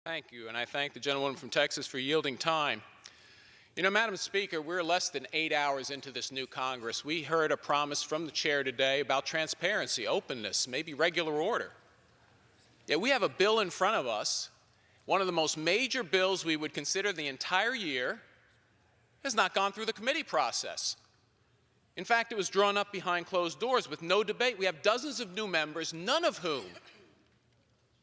Thank you, and I thank the gentlewoman from Texas for yielding time. You know, Madam Speaker, we're less than 8 hours into this new Congress. We heard a promise from the chair today about transparency, openness, maybe regular order. Yet we have a bill in front of us, one of the most major bills we would consider the entire year, has not gone through the committee process. In fact, it was drawn up behind closed doors with no debate. We have dozens of new members, none of whom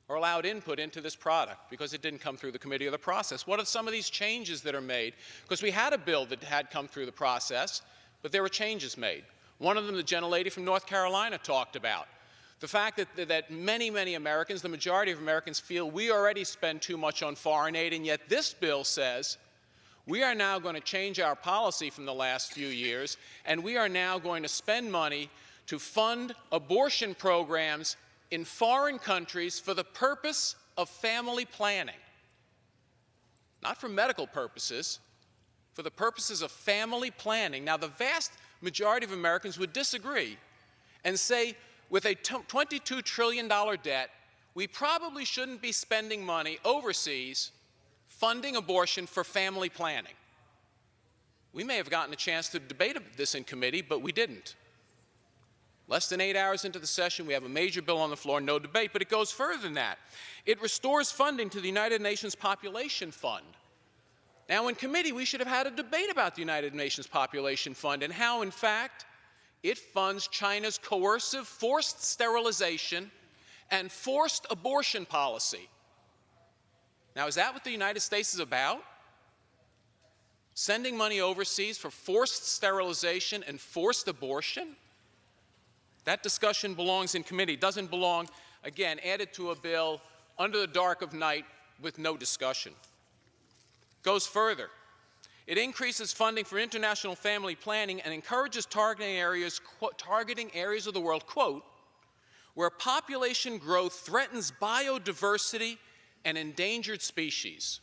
are allowed input into this product because it didn't come through the committee or the process. What are some of these changes that are made? Because we had a bill that had come through the process, but there were changes made. One of them the gentlelady from North Carolina talked about. The fact that many Americans, the majority of Americans, feel we already spend too much on foreign aid, and yet this bill says we are now going to change our policy from the last few years, and we are now going to spend money to fund abortion programs in foreign countries for the purpose of family planning. Not for medical purposes, for the purposes of family planning. Now, the vast majority of Americans would disagree and say, with a $22 trillion debt, we probably shouldn't be spending money overseas funding abortion for family planning. We may have gotten a chance to debate this in committee, but we didn't. Less than 8 hours into the session, we have a major bill on the floor, no debate, but it goes further than that. It restores funding to the United Nations Population Fund. Now, in committee, we should have had a debate about the United Nations Population Fund and how, in fact, it funds China's coercive forced sterilization and forced abortion policy. Now, is that what the United States is about? Sending money overseas for forced sterilization and forced abortion? That discussion belongs in committee. It doesn't belong, again, added to a bill under the dark of night with no discussion. Goes further. It increases funding for international family planning and encourages targeting areas of the world, quote, where population growth threatens biodiversity and endangered species.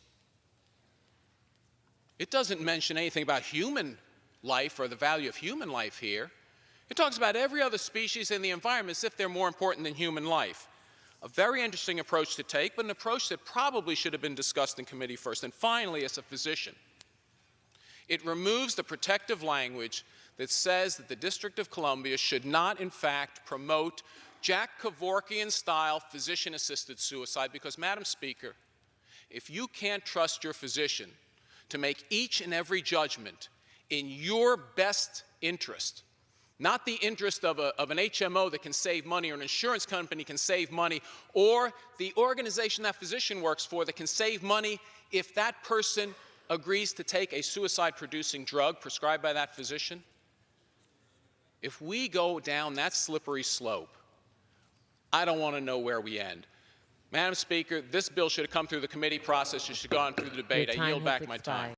It doesn't mention anything about human life or the value of human life here. It talks about every other species in the environment as if they're more important than human life. A very interesting approach to take, but an approach that probably should have been discussed in committee first. And finally, as a physician, it removes the protective language that says that the District of Columbia should not, in fact, promote Jack Kevorkian-style physician-assisted suicide because, Madam Speaker, if you can't trust your physician to make each and every judgment in your best interest, not the interest of an HMO that can save money or an insurance company can save money or the organization that physician works for that can save money if that person agrees to take a suicide-producing drug prescribed by that physician. If we go down that slippery slope, I don't want to know where we end. Madam Speaker, this bill should have come through the committee process. It should have gone through the debate. I yield back my time.